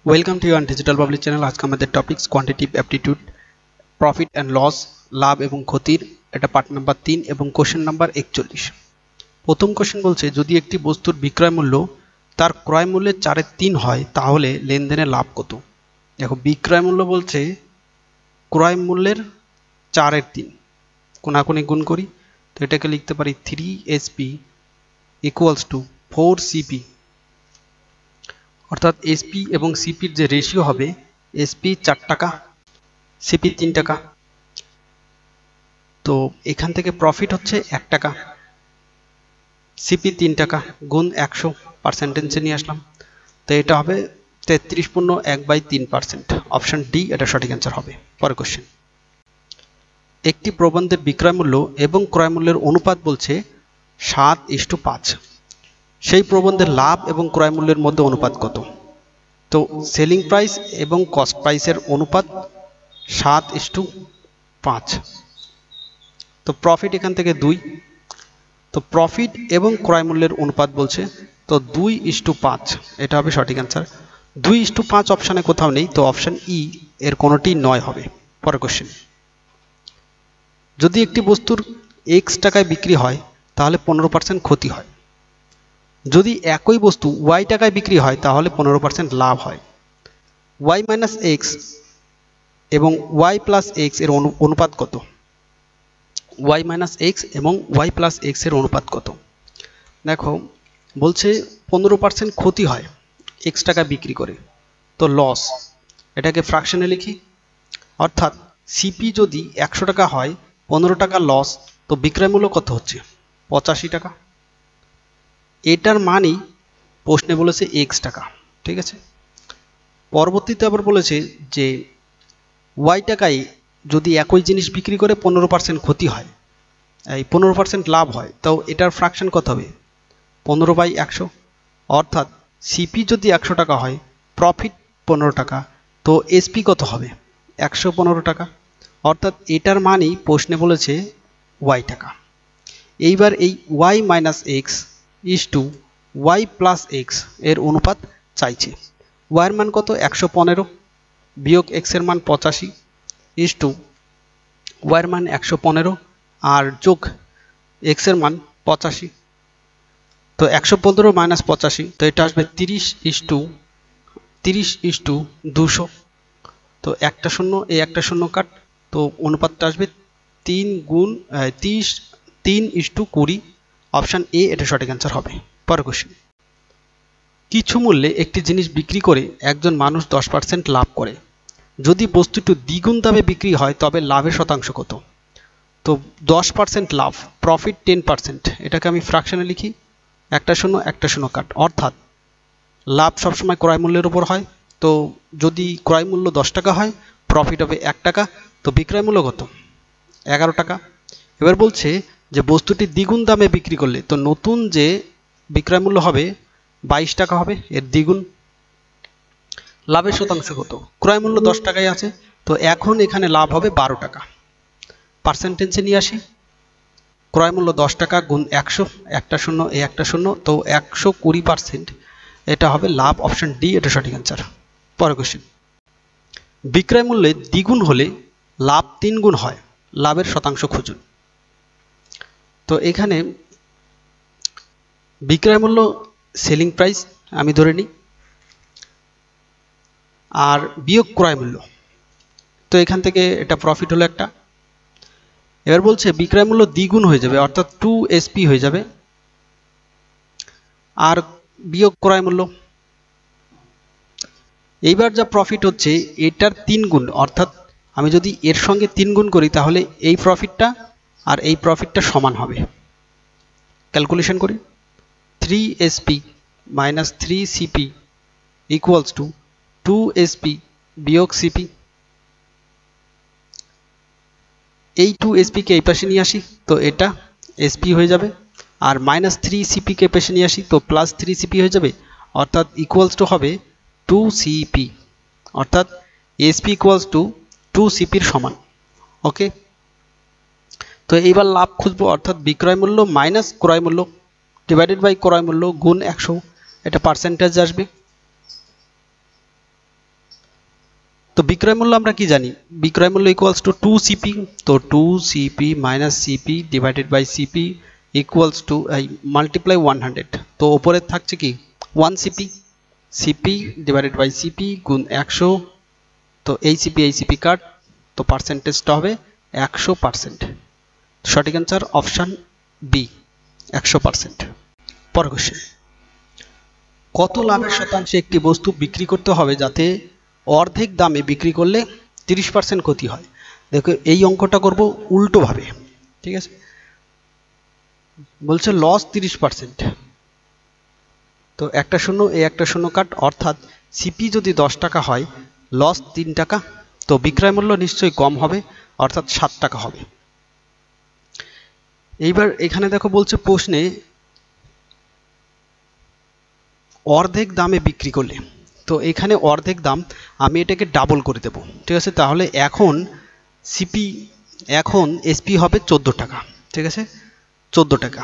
Welcome to your digital public channel. আজকে আমাদের topics quantitative aptitude, profit and loss, লাভ এবং ক্ষতির। এটা পার্ট নাম্বার 3 এবং কোশ্চেন নাম্বার 41। প্রথম কোশ্চেন বলছে, যদি একটি বস্তুর বিক্রয় মূল্য তার ক্রয় মূল্যের 4/3 হয় তাহলে লেনদেনের লাভ কত? দেখো, বিক্রয় মূল্য বলছে ক্রয় মূল্যের 4/3, কোনাকুনি গুণ করি তো এটাকে লিখতে পারি 3SP ইকুয়ালস টু 4CP, অর্থাৎ এসপি এবং সিপির যে রেশিও হবে, এসপি 4 টাকা, সিপি 3 টাকা। তো এখান থেকে প্রফিট হচ্ছে 1 টাকা, সিপি 3 টাকা গুণ 100, পার্সেন্টেজে নিয়ে আসলাম। তো এটা হবে 33.1/3%। অপশন ডি এটা সঠিক অ্যান্সার হবে। পরের কোশ্চেন, একটি প্রবন্ধের বিক্রয় মূল্য এবং ক্রয় মূল্যের অনুপাত বলছে 7:5। সেই প্রবন্ধের লাভ এবং ক্রয় মূল্যের মধ্যে অনুপাত কত? তো সেলিং প্রাইস এবং কস্ট প্রাইসের অনুপাত 7:5। তো প্রফিট এখান থেকে 2। তো প্রফিট এবং ক্রয় মূল্যের অনুপাত বলছে, তো 2:5, এটা হবে সঠিক অ্যান্সার। 2:5 অপশানে কোথাও নেই, তো অপশান ই এর কোনোটি নয় হবে। পরের কোশ্চেন, যদি একটি বস্তুর এক্স টাকায় বিক্রি হয় তাহলে 15% ক্ষতি হয়। যদি একই বস্তু ওয়াই টাকায় বিক্রি হয় তাহলে 15% লাভ হয়। ওয়াই মাইনাস এক্স এবং ওয়াই প্লাস এক্স এর অনুপাত কত? ওয়াই মাইনাস এক্স এবং ওয়াই প্লাস এক্স এর অনুপাত কত? দেখো, বলছে 15% ক্ষতি হয় এক্স টাকা বিক্রি করে, তো লস। এটাকে ফ্র্যাকশনে লিখি, অর্থাৎ সিপি যদি 100 টাকা হয়, 15 টাকা লস, তো বিক্রয় মূল্য কত হচ্ছে? 85 টাকা। এটার মানই প্রশ্নে বলেছে এক্স টাকা, ঠিক আছে। পরবর্তীতে আবার বলেছে যে ওয়াই টাকায় যদি একই জিনিস বিক্রি করে 15% ক্ষতি হয়, এই 15% লাভ হয়, তো এটার ফ্র্যাকশন কত হবে? 15/100। অর্থাৎ সিপি যদি 100 টাকা হয়, প্রফিট 15 টাকা, তো এসপি কত হবে? 115 টাকা। অর্থাৎ এটার মানই প্রশ্নে বলেছে ওয়াই টাকা। এইবার এই Y minus x is to Y plus x এর অনুপাত চাইছে। ওয়াইয়ের মান কত? 115 বিয়োগ এক্স এর মান 85 ইস টু ওয়াইয়ের মান 115 আর যোগ এক্স এর মান 85। তো 115 মাইনাস 85, তো এটা আসবে 30:200। তো একটা শূন্য, এই একটা শূন্য কাট, তো অনুপাতটা আসবে 3:20। অপশান এ এটা সঠিক অ্যান্সার হবে। পরের কোশ্চেন, কিছু মূল্যে একটি জিনিস বিক্রি করে একজন মানুষ 10% লাভ করে। যদি বস্তুটি দ্বিগুণ দামে বিক্রি হয় তবে লাভের শতাংশ কত? তো 10% লাভ, প্রফিট 10%, এটাকে আমি ফ্র্যাকশনে লিখি, একটা শূন্য একটা শূন্য কাট। অর্থাৎ লাভ সবসময় ক্রয় মূল্যের উপর হয়, তো যদি ক্রয় মূল্য 10 টাকা হয়, প্রফিট হবে 1 টাকা, তো বিক্রয় মূল্য কত? 11 টাকা। এবার বলছে যে বস্তুটি দ্বিগুণ দামে বিক্রি করলে, তো নতুন যে বিক্রয় মূল্য হবে 22 টাকা হবে, এর দ্বিগুণ। লাভের শতাংশ কত? ক্রয় মূল্য 10 টাকায় আছে, তো এখন এখানে লাভ হবে 12 টাকা। পার্সেন্টেজে নিয়ে আসি, ক্রয় মূল্য 10 টাকা গুণ 100, একটা শূন্য এই একটা শূন্য, তো 120%, এটা হবে লাভ। অপশন ডি এটা সঠিক অ্যান্সার। পরের কোশ্চেন, বিক্রয় মূল্যে দ্বিগুণ হলে লাভ 3 গুণ হয়, লাভের শতাংশ খুঁজুন। তো এখানে বিক্রয় মূল্য সেলিং প্রাইস আমি ধরে নিই, আর বিয়োগ ক্রয় মূল্য, তো এখান থেকে এটা প্রফিট হলো একটা। এবার বলছে বিক্রয় মূল্য দ্বিগুণ হয়ে যাবে, অর্থাৎ 2SP হয়ে যাবে, আর বিয়োগ ক্রয় মূল্য। এইবার যা প্রফিট হচ্ছে এটার 3 গুণ, অর্থাৎ আমি যদি এর সঙ্গে 3 গুণ করি তাহলে এই প্রফিটটা আর এই প্রফিটটা সমান হবে। ক্যালকুলেশন করি, 3SP minus 3CP equals to 2SP বিয়োগ সিপি। এই 2SP কে এই পাশে নিয়ে আসি, তো এটা SP হয়ে যাবে, আর মাইনাস 3CP কে পাশে নিয়ে আসি, তো প্লাস 3CP হয়ে যাবে, অর্থাৎ ইকুয়ালস টু হবে 2CP, অর্থাৎ SP ইকুয়ালস টু 2CPর সমান। ওকে, তো এইবার লাভ খুঁজবো, অর্থাৎ বিক্রয় মূল্য মাইনাস ক্রয় মূল্য ডিভাইডেড বাই ক্রয় মূল্য গুণ 100, এটা পার্সেন্টেজ আসবে। বিক্রয় মূল্য আমরা কি জানি, বিক্রয় মূল্য ইকুয়ালস টু 2CP, তো 2CP minus CP divided by CP equals to multiply 100, তো ওপরে থাকছে কি 1CP, CP divided by CP গুণ 100, তো এই সিপি কাট, তো পার্সেন্টেজটা হবে 100%। সঠিক অ্যান্সার অপশান বি 100%। পরের কোশ্চেন, কত লাভের শতাংশে একটি বস্তু বিক্রি করতে হবে যাতে অর্ধেক দামে বিক্রি করলে 30% ক্ষতি হয়? দেখো এই অঙ্কটা করব উল্টোভাবে, ঠিক আছে। বলছে লস 30%, তো একটা শূন্য এই একটা শূন্য কাট, অর্থাৎ সিপি যদি 10 টাকা হয় লস 3 টাকা, তো বিক্রয় মূল্য নিশ্চয়ই কম হবে অর্থাৎ 7 টাকা হবে। এইবার এখানে দেখো বলছে প্রশ্নে অর্ধেক দামে বিক্রি করলে, তো এখানে অর্ধেক দাম আমি এটাকে ডাবল করে দেব, ঠিক আছে। তাহলে এখন এসপি হবে 14 টাকা, ঠিক আছে, 14 টাকা,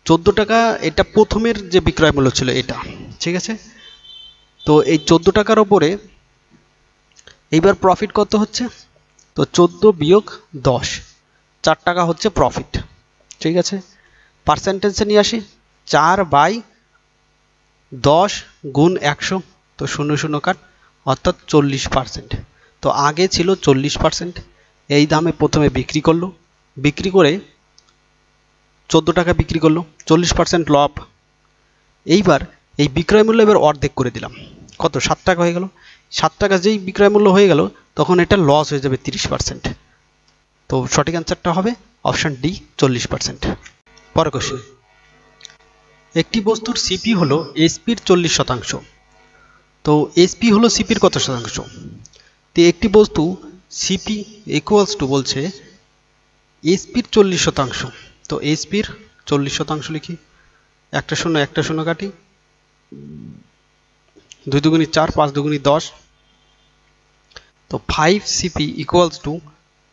14 টাকা এটা প্রথমের যে বিক্রয় মূল্য ছিল এটা, ঠিক আছে। তো এই 14 টাকার ওপরে এইবার প্রফিট কত হচ্ছে, তো 14 বিয়োগ 10, 4 টাকা হচ্ছে প্রফিট, ঠিক আছে। পার্সেন্টেজে নিয়ে আসি, 4/10 গুণ 100, তো 00 কাট, অর্থাৎ 40%। তো আগে ছিল 40%, এই দামে প্রথমে বিক্রি করলো, বিক্রি করে 14 টাকা বিক্রি করলো, 40% লাভ। এইবার এই বিক্রয় মূল্য এবার অর্ধেক করে দিলাম, কত 7 টাকা হয়ে গেল। 7 টাকা যেই বিক্রয় মূল্য হয়ে গেল তখন এটা লস হয়ে যাবে 30%, তো সঠিক অ্যান্সারটা হবে অপশান ডি 40%। পরের কোশ্চেন, একটি বস্তুর সিপি হলো এসপির 40%, তো এসপি হলো সিপির কত শতাংশ? তো একটি বস্তু সিপি ইকুয়ালস টু বলছে এসপির 40%, তো এসপির 40% লিখি, একটা শূন্য কাটি, 2 দুগুণী 4, 5 দুগুণী 10, তো 5CP ইকুয়ালস টু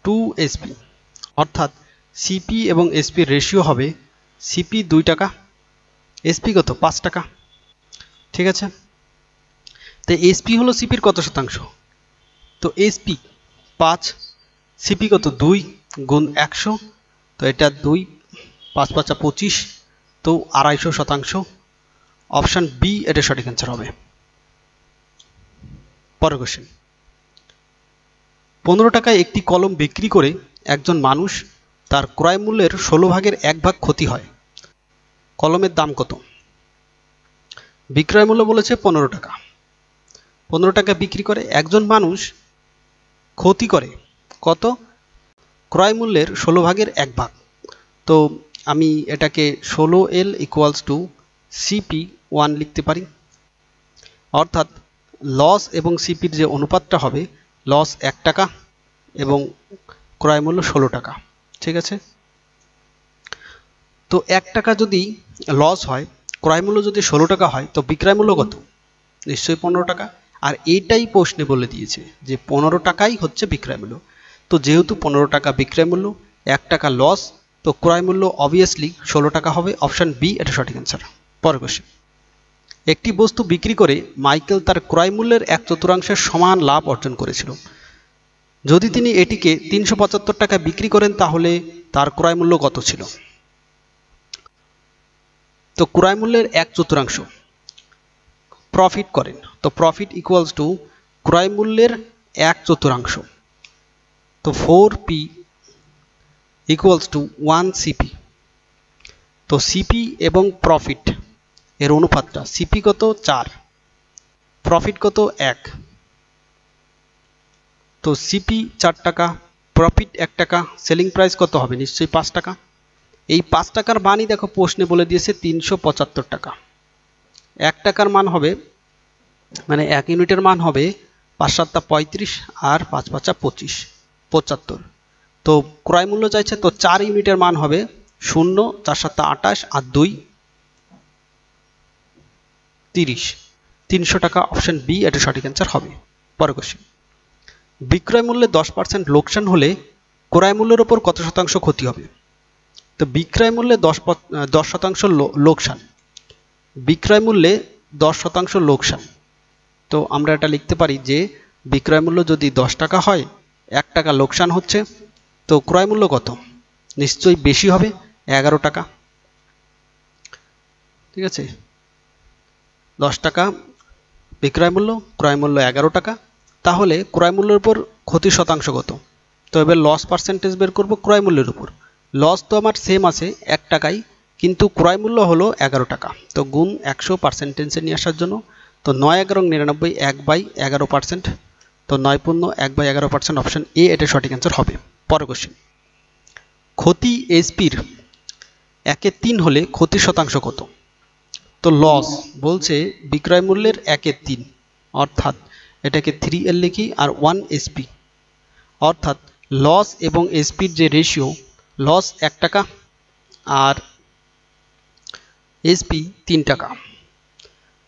2SP, অর্থাৎ সিপি এবং এসপির রেশিও হবে সিপি 2 টাকা, এসপি কত 5 টাকা, ঠিক আছে। তো এসপি হলো সিপির কত শতাংশ? তো এসপি 5, সিপি কত 2 গুণ 100, তো এটা 2, 5 5 25, তো 250%। অপশান বি এটা সঠিক অ্যান্সার হবে। পরের কোশ্চেন, 15 টাকায় একটি কলম বিক্রি করে একজন মানুষ তার ক্রয় মূল্যের 1/16 ক্ষতি হয়, কলমের দাম কত? বিক্রয় মূল্য বলেছে 15 টাকা, 15 টাকা বিক্রি করে একজন মানুষ ক্ষতি করে কত? ক্রয় মূল্যের 16/1, তো আমি এটাকে 16L ইকুয়ালস টু সিপি 1 লিখতে পারি, অর্থাৎ লস এবং সিপির যে অনুপাতটা হবে, লস 1 টাকা এবং ক্রয় মূল্য 16 টাকা, ঠিক আছে। তো 1 টাকা যদি লস হয়, ক্রয় মূল্য যদি 16 টাকা হয়, তো বিক্রয় মূল্য কত? নিশ্চয়ই 15 টাকা, আর এইটাই প্রশ্নে বলে দিয়েছে যে 15 টাকাই হচ্ছে বিক্রয় মূল্য। তো যেহেতু 15 টাকা বিক্রয় মূল্য, 1 টাকা লস, তো ক্রয় মূল্য অবভিয়াসলি 16 টাকা হবে, অপশান বি এটা সঠিক অ্যান্সার। পরের কোশ্চেন, একটি বস্তু বিক্রি করে মাইকেল তার ক্রয় মূল্যের 1/4 সমান লাভ অর্জন করেছিল। যদি তিনি এটিকে 375 টাকা বিক্রি করেন তাহলে তার ক্রয় মূল্য কত ছিল? তো ক্রয় মূল্যের 1/4 প্রফিট করেন, তো প্রফিট ইকুয়ালস টু ক্রয় মূল্যের 1/4, তো 4P ইকুয়ালস টু 1CP, তো সিপি এবং প্রফিট এর অনুপাতটা, সিপি কত 4, প্রফিট কত 1, তো সিপি 4 টাকা, প্রফিট 1 টাকা, সেলিং প্রাইস কত হবে? নিশ্চয়ই 5 টাকা। এই 5 টাকার মানই দেখো প্রশ্নে বলে দিয়েছে 375 টাকা। 1 টাকার মান হবে, মানে 1 ইউনিটের মান হবে 5 7 35 আর 5 5 25, 75। তো ক্রয় মূল্য চাইছে, তো 4 ইউনিটের মান হবে 0, 4 7 28 আর 2 30, 300 টাকা, অপশন বি এটা সঠিক অ্যান্সার হবে। পরের কোশ্চেন, বিক্রয় মূল্যে 10% লোকসান হলে ক্রয় মূল্যের উপর কত শতাংশ ক্ষতি হবে? তো বিক্রয় মূল্যে 10% লোকসান, বিক্রয় মূল্যে 10% লোকসান, তো আমরা এটা লিখতে পারি যে বিক্রয় মূল্য যদি 10 টাকা হয়, 1 টাকা লোকসান হচ্ছে, তো ক্রয় মূল্য কত? নিশ্চয়ই বেশি হবে, 11 টাকা। ঠিক আছে, 10 টাকা বিক্রয় মূল্য, ক্রয় মূল্য 11 টাকা। তাহলে ক্রয় মূল্যের উপর ক্ষতির শতাংশ কত? তো এবার লস পার্সেন্টেজ বের করব ক্রয় মূল্যের উপর। লস তো আমার সেম আছে 1 টাকাই, কিন্তু ক্রয় মূল্য হলো 11 টাকা। তো গুণ 100 পার্সেন্টেজে নিয়ে আসার জন্য, তো 9-11-99 1/11%। তো 9×1/11%, অপশন এ এটা সঠিক অ্যান্সার হবে। পরের কোশ্চেন, ক্ষতি এসপির 1/3 হলে ক্ষতির শতাংশ কত? তো লস বলছে বিক্রয় মূল্যের 1/3, অর্থাৎ এটাকে 3L লিখি আর 1 এসপি, অর্থাৎ লস এবং এসপির যে রেশিও, লস 1 টাকা আর এসপি 3 টাকা।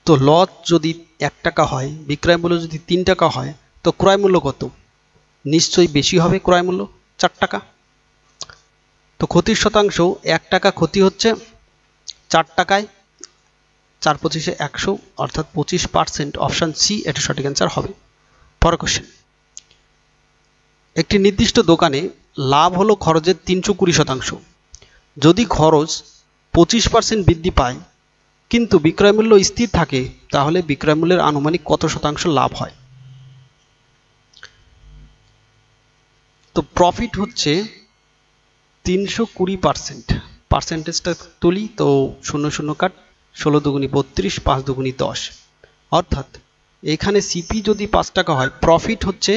তো লস যদি 1 টাকা হয়, বিক্রয় মূল্য যদি 3 টাকা হয়, তো ক্রয় মূল্য কত? নিশ্চয়ই বেশি হবে, ক্রয় মূল্য 4 টাকা। তো ক্ষতির শতাংশ 1 টাকা ক্ষতি হচ্ছে 4 টাকায়, 4×25 100, অর্থাৎ 25%, অপশন সি এটা সঠিক অ্যান্সার হবে। পরের কোশ্চেন, একটি নির্দিষ্ট দোকানে লাভ হলো খরচের 320%। যদি খরচ 25% বৃদ্ধি পায় কিন্তু বিক্রয় মূল্য স্থির থাকে, তাহলে বিক্রয় মূল্যের আনুমানিক কত শতাংশ লাভ হয়? তো প্রফিট হচ্ছে 320%। পার্সেন্টেজটা তুলি, তো 0 কাট, 16×2 32, 5×2 10, অর্থাৎ এখানে সিপি যদি 5 টাকা হয়, প্রফিট হচ্ছে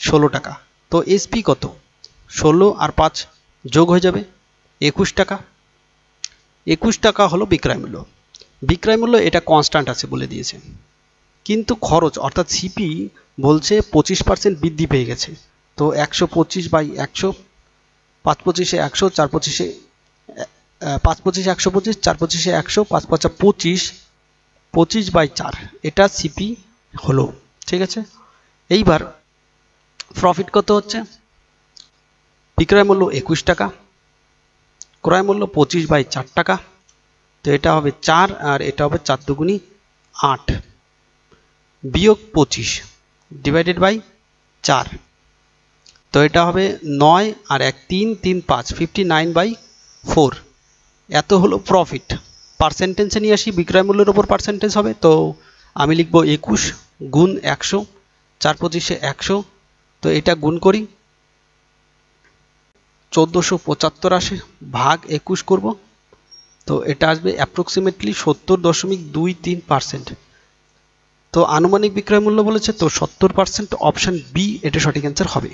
16 টাকা। তো এসপি কত? 16 আর 5 যোগ হয়ে যাবে 21 টাকা। 21 টাকা হলো বিক্রয় মূল্য। বিক্রয় মূল্য এটা কনস্ট্যান্ট আছে বলে দিয়েছে, কিন্তু খরচ অর্থাৎ সিপি বলছে 25% বৃদ্ধি পেয়ে গেছে। তো 125/100, 5×25 100, 4×25 5×25 125, 4×25 100, 5×5 25, 25/4, এটা সিপি হলো। ঠিক আছে, এইবার প্রফিট কত হচ্ছে? বিক্রয় মূল্য 21 টাকা, ক্রয় মূল্য 25/4 টাকা। তো এটা হবে 4 আর এটা হবে 4×2 8 বিয়োগ 25 ডিভাইডেড বাই 4। তো এটা হবে 9 আর 1 3 3 5 59/4। এত হলো প্রফিট। পার্সেন্টেজে নিয়ে আসি, বিক্রয় মূল্যের উপর পার্সেন্টেজ হবে। তো আমি লিখব 21 গুণ 100, 4×25 100। তো এটা গুণ করি, 1475 আসে, ভাগ 21 করব। তো এটা আসবে অ্যাপ্রক্সিমেটলি 70.23%। তো আনুমানিক বিক্রয় মূল্য বলেছে, তো 70%, অপশন বি এটা সঠিক অ্যান্সার হবে।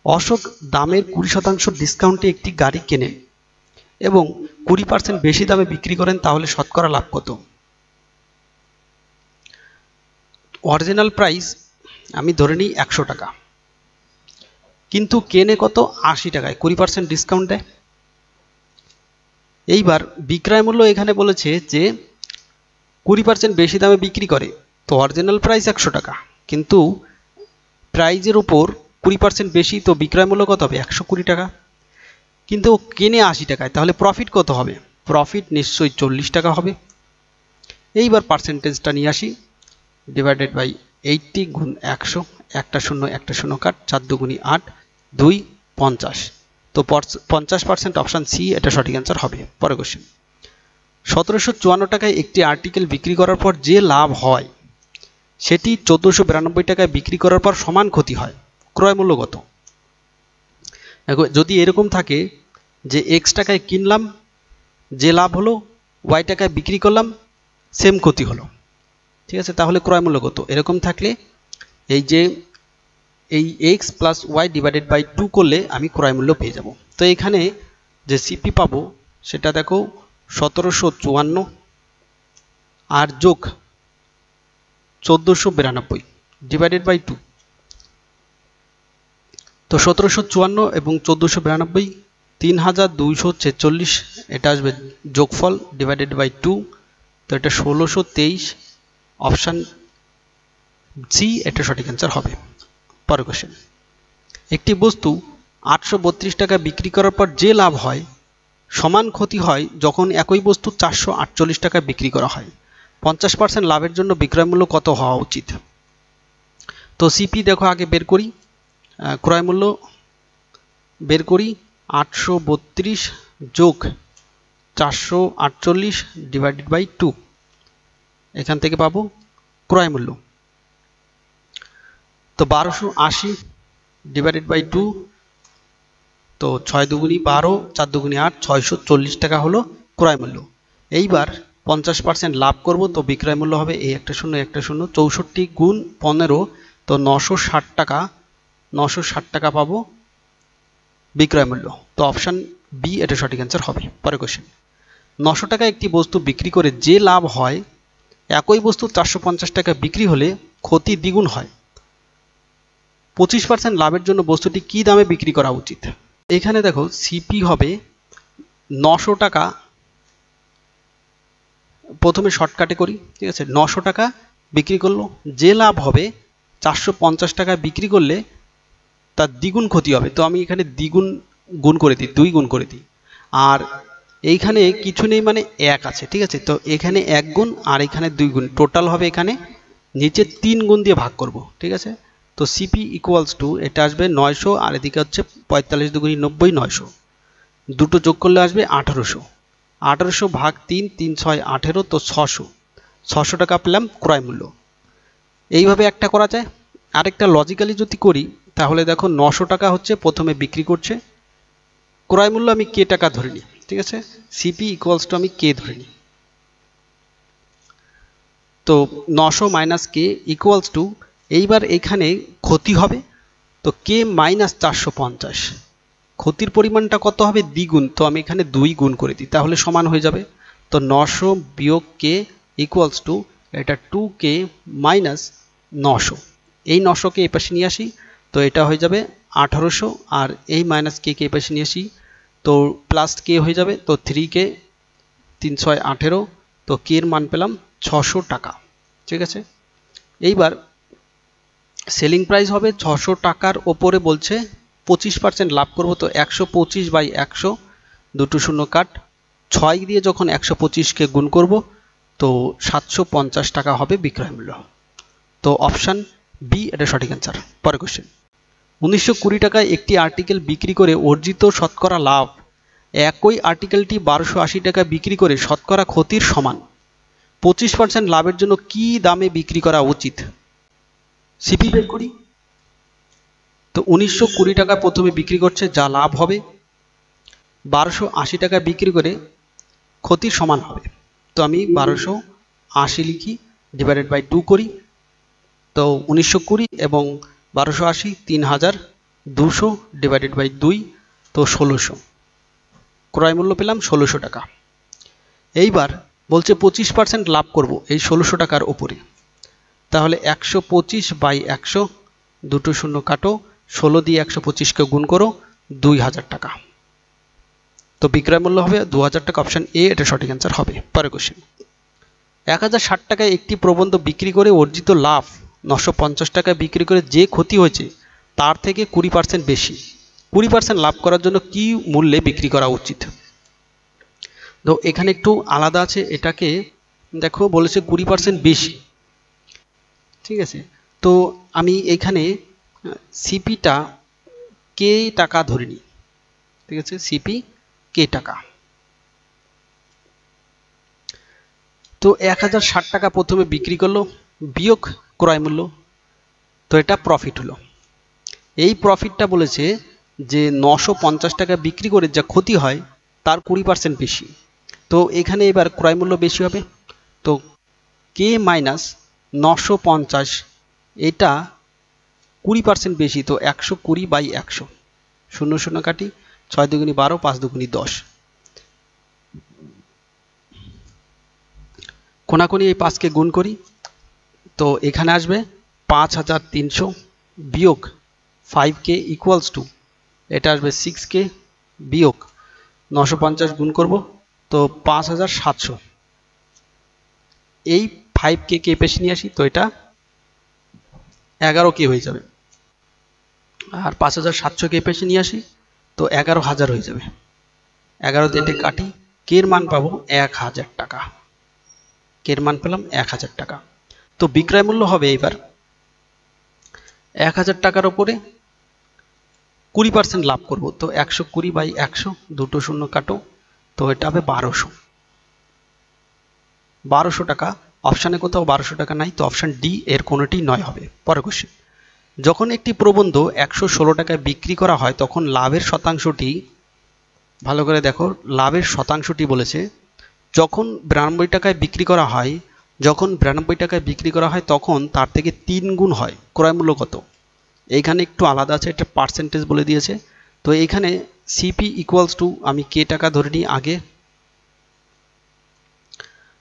অশোক দামের 20% ডিসকাউন্টে একটি গাড়ি কেনেন এবং 20% বেশি দামে বিক্রি করেন, তাহলে শতকরা লাভ কত? অরিজিনাল প্রাইস আমি ধরে নিই 100 টাকা, কিন্তু কেনে কত? 80 টাকায়, 20% ডিসকাউন্ট দেয়। এইবার বিক্রয় মূল্য এখানে বলেছে যে 20% বেশি দামে বিক্রি করে, তো অরিজিনাল প্রাইস 100 টাকা, কিন্তু প্রাইজের উপর 20% বেশি, তো বিক্রয় মূল্য কত হবে? 120 টাকা, কিন্তু কেনে 80 টাকায়, তাহলে প্রফিট কত হবে? প্রফিট নিশ্চয়ই 40 টাকা হবে। এইবার পার্সেন্টেজটা নিয়ে আসি, ডিভাইডেড বাই 80 গুণ 100, একটা শূন্য কাট, 4×2 8, 2 50। তো 50%, অপশান সি এটা সঠিক অ্যান্সার হবে। পরের কোশ্চেন, 1754 টাকায় একটি আর্টিকেল বিক্রি করার পর যে লাভ হয় সেটি 1492 টাকায় বিক্রি করার পর সমান ক্ষতি হয়, ক্রয় মূল্য কত? যদি এরকম থাকে যে এক্স টাকায় কিনলাম, যে লাভ হলো, ওয়াই টাকায় বিক্রি করলাম, সেম ক্ষতি হলো, ঠিক আছে, তাহলে ক্রয় মূল্য কত? এরকম থাকলে এই যে এই X plus Y divided by 2 করলে আমি ক্রয় মূল্য পেয়ে যাব। তো এখানে যে সিপি পাবো সেটা দেখো 1754 আর যোগ 1492 ডিভাইডেড বাই 2। তো 1754 এবং 1492 3246, এটা আসবে যোগফল ডিভাইডেড বাই 2। তো এটা 1623, অপশান সি এটা সঠিক অ্যান্সার হবে। পরের কোশ্চেন, একটি বস্তু 832 টাকা বিক্রি করার পর যে লাভ হয় সমান ক্ষতি হয় যখন একই বস্তু 448 টাকা বিক্রি করা হয়। 50% লাভের জন্য বিক্রয় মূল্য কত হওয়া উচিত? তো সিপি দেখো আগে বের করি, ক্রয় মূল্য বের করি 832 যোগ 448 ডিভাইডেড বাই 2, এখান থেকে পাবো ক্রয় মূল্য। তো 1280 ডিভাইডেড বাই 2, তো 6 দুগুনি 12, 4 দুগুনি 8, 640 টাকা হলো ক্রয় মূল্য। এইবার 50% লাভ করব, তো বিক্রয় মূল্য হবে এই একটা শূন্য একটা শূন্য, 64 গুণ 15, তো 960 টাকা, 960 টাকা পাবো বিক্রয় মূল্য। তো অপশান বি এটা সঠিক অ্যান্সার হবে। পরের কোশ্চেন, 900 টাকা একটি বস্তু বিক্রি করে যে লাভ হয়, একই বস্তু 450 টাকা বিক্রি হলে ক্ষতি দ্বিগুণ হয়। 25% লাভের জন্য বস্তুটি কি দামে বিক্রি করা উচিত? এখানে দেখো সিপি হবে 900 টাকা, প্রথমে শর্টকাটে করি, ঠিক আছে। 900 টাকা বিক্রি করলো, যে লাভ হবে 450 টাকা বিক্রি করলে তার দ্বিগুণ ক্ষতি হবে, তো আমি এখানে দ্বিগুণ গুণ করে দিই, 2 গুণ করে দিই। আর এইখানে কিছু নেই মানে 1 আছে, ঠিক আছে। তো এখানে 1 গুণ আর এখানে 2 গুণ, টোটাল হবে এখানে নিচে 3 গুণ দিয়ে ভাগ করব, ঠিক আছে। তো সিপি ইকুয়ালস টু এটা আসবে 900 আর এদিকে হচ্ছে 45 দুগুণি 90, 900, দুটো যোগ করলে আসবে 1800, 1800 ভাগ 3, 3 6 18, তো 600, 600 টাকা পেলাম ক্রয় মূল্য। এইভাবে একটা করা যায়। আরেকটা লজিক্যালি যদি করি তাহলে দেখো 900 টাকা হচ্ছে প্রথমে বিক্রি করছে, ক্রয় মূল্য আমি কে টাকা ধরে নিই, ঠিক আছে। সিপি ইকুয়ালস টু আমি কে ধরে নিই, তো 900 মাইনাস কে ইকুয়ালস টু, এইবার এখানে ক্ষতি হবে, তো কে মাইনাস 450, ক্ষতির পরিমাণটা কত হবে দ্বিগুণ, তো আমি এখানে 2 গুণ করে দিই, তাহলে সমান হয়ে যাবে। তো 900 বিয়োগ কে ইকুয়ালস টু এটা 2k মাইনাস 900, এই 900কে এই পাশে নিয়ে আসি, তো এটা হয়ে যাবে 1800, আর এই মাইনাস কে এই পাশে নিয়ে আসি, তো প্লাস কে হয়ে যাবে, তো 3k 3 6 18, তো কে এর মান পেলাম 600 টাকা, ঠিক আছে। এইবার সেলিং প্রাইস হবে 600 টাকার ওপরে বলছে 25% লাভ করব, তো 125 বাই 100, দুটো শূন্য কাট, 6 দিয়ে যখন 125কে গুণ করব তো 750 টাকা হবে বিক্রয় মূল্য। তো অপশান বি এটা সঠিক অ্যান্সার। পরের কোশ্চেন, 1920 টাকায় একটি আর্টিকেল বিক্রি করে অর্জিত শতকরা লাভ একই আর্টিকেলটি 1280 টাকা বিক্রি করে শতকরা ক্ষতির সমান। 25% লাভের জন্য কি দামে বিক্রি করা উচিত? সিপি বের করি। তো 1920 টাকা প্রথমে বিক্রি করছে, যা লাভ হবে 1280 টাকা বিক্রি করে ক্ষতির সমান হবে, তো আমি 1280 লিখি, ডিভাইডেড বাই 2 করি, তো 1920 এবং 1280 3200 ডিভাইডেড বাই 2, তো 1600, ক্রয় মূল্য পেলাম 1600 টাকা। এইবার বলছে 25% লাভ করব এই 1600 টাকার উপরে, তাহলে 125 বাই 100, দুটো শূন্য কাটো, 16 দিয়ে 125কে গুণ করো, 2000 টাকা, তো বিক্রয় মূল্য হবে 2000 টাকা। অপশান এ এটা সঠিক অ্যান্সার হবে। পরের কোশ্চেন, 1060 টাকায় একটি প্রবন্ধ বিক্রি করে অর্জিত লাভ 950 টাকায় বিক্রি করে যে ক্ষতি হয়েছে তার থেকে 20% বেশি। 20% লাভ করার জন্য কি মূল্যে বিক্রি করা উচিত? তো এখানে একটু আলাদা আছে, এটাকে দেখো বলেছে 20% বেশি, ঠিক আছে। তো আমি এখানে সিপিটা কে টাকা ধরে নিই, ঠিক আছে, সিপি কে টাকা। তো 1060 টাকা প্রথমে বিক্রি করলো বিয়োগ ক্রয় মূল্য, তো এটা প্রফিট হলো। এই প্রফিটটা বলেছে যে 950 টাকা বিক্রি করে যা ক্ষতি হয় তার 20% বেশি, তো এখানে এবার ক্রয় মূল্য বেশি হবে, তো কে মাইনাস 950 এটা 20% বেশি, তো 120 বাই 100, শূন্য শূন্য কাটি, 6 দুগুনি 12, 5 দুগুনি 10, কোনাকুনি এই 5কে গুণ করি, তো এখানে আসবে 5300 বিয়োগ 5k ইকুয়ালস টু এটা আসবে 6k বিয়োগ 950 গুণ করব, তো 5700, এই 5k কে পেশে নিয়ে আসি, তো এটা 11k হয়ে যাবে, আর 5700 কে পেশে নিয়ে আসি, তো 11000 হয়ে যাবে, 11 দিয়ে এটা কাটি, কে এর মান পাবো 1000 টাকা, কে এর মান পেলাম 1000 টাকা। তো বিক্রয় মূল্য হবে এবার 1000 টাকার ওপরে 20% লাভ করব, তো 120 বাই 100, দুটো শূন্য কাটো, তো এটা হবে 1200 টাকা। অপশানে কোথাও 1200 টাকা নাই, তো অপশান ডি এর কোনোটি নয় হবে। পরের কোশ্চেন, যখন একটি প্রবন্ধ 116 টাকায় বিক্রি করা হয় তখন লাভের শতাংশটি, ভালো করে দেখো, লাভের শতাংশটি বলেছে যখন 92 টাকায় বিক্রি করা হয়, যখন 92 টাকায় বিক্রি করা হয় তখন তার থেকে 3 গুণ হয়। ক্রয় মূল্য কত? এইখানে একটু আলাদা আছে, এটা পার্সেন্টেজ বলে দিয়েছে। তো এইখানে সিপি ইকুয়ালস টু, আমি কে টাকা ধরে নিই আগে।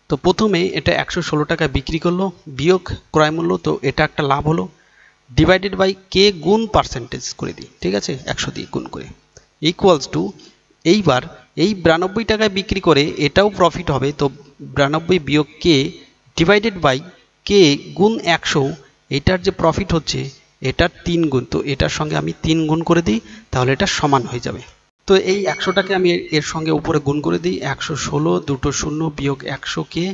তো প্রথমে এটা 116 টাকায় বিক্রি করলো বিয়োগ ক্রয় মূল্য, তো এটা একটা লাভ হলো, ডিভাইডেড বাই কে গুণ পার্সেন্টেজ করে দিই, ঠিক আছে, 100 দিয়ে গুণ করে, ইকুয়ালস টু, এইবার এই 92 টাকায় বিক্রি করে এটাও প্রফিট হবে, তো 92 বিয়োগ কে ডিভাইডেড বাই কে গুণ 100, এটার যে প্রফিট হচ্ছে এটার 3 গুণ, তো এটার সঙ্গে আমি 3 গুণ করে দিই, তাহলে এটা সমান হয়ে যাবে। তো এই 100টাকে আমি এর সঙ্গে উপরে গুণ করে দিই, 116, দুটো শূন্য বিয়োগ 100 কে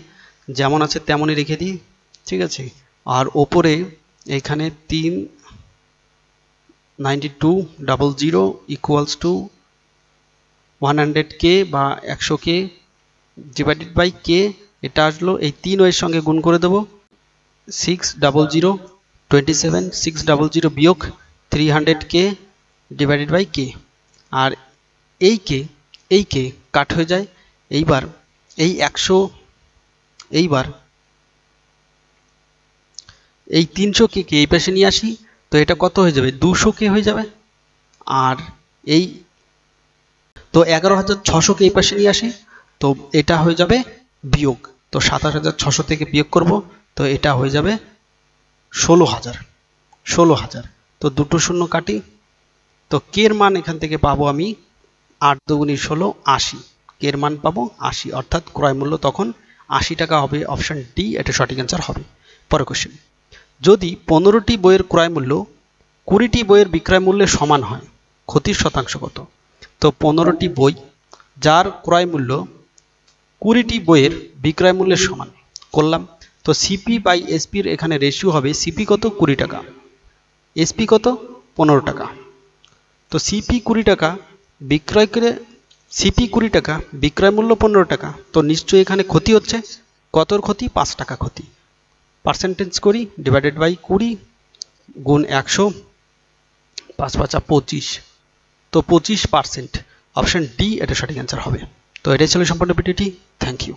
যেমন আছে তেমনই রেখে দিই, ঠিক আছে। আর ওপরে এখানে 39200 ইকুয়ালস টু 100k বা 100k ডিভাইডেড বাই কে, এটা আসলো, এই 3 এর সঙ্গে গুণ করে দেবো, 600 27, 600 বিয়োগ 300k ডিভাইডেড বাই কে, আর এই কে কাট হয়ে যায়। এইবার এই 100, এইবার এই 300k কে এই পাশে নিয়ে আসি, তো এটা কত হয়ে যাবে? 200k হয়ে যাবে। আর এই তো 11600 কে এই পাশে নিয়ে আসি, তো এটা হয়ে যাবে বিয়োগ, তো 27600 থেকে বিয়োগ করব, তো এটা হয়ে যাবে 16000। তো দুটো শূন্য কাটি, তো কের মান এখান থেকে পাবো আমি 8 দুগুণী 16, 80, কের মান পাবো 80, অর্থাৎ ক্রয় মূল্য তখন 80 টাকা হবে। অপশন ডি এটা সঠিক অ্যান্সার হবে। পরের কোশ্চেন, যদি 15টি বইয়ের ক্রয় মূল্য 20টি বইয়ের বিক্রয় মূল্যের সমান হয়, ক্ষতির শতাংশ কত? তো 15টি বই যার ক্রয় মূল্য 20টি বইয়ের বিক্রয় মূল্যের সমান করলাম, তো সিপি বাই এসপির এখানে রেশিও হবে, সিপি কত? 20 টাকা, এসপি কত? 15 টাকা। তো সিপি 20 টাকা বিক্রয় করে, সিপি 20 টাকা বিক্রয় মূল্য 15 টাকা, তো নিশ্চয়ই এখানে ক্ষতি হচ্ছে। কতর ক্ষতি? 5 টাকা ক্ষতি। পার্সেন্টেজ করি, ডিভাইডেড বাই 20 গুণ 100, 5 5 25, তো 25%। অপশন ডি এটা সঠিক অ্যান্সার হবে। তো এটাই ছিল সম্পূর্ণ ভিডিওটি। Thank you.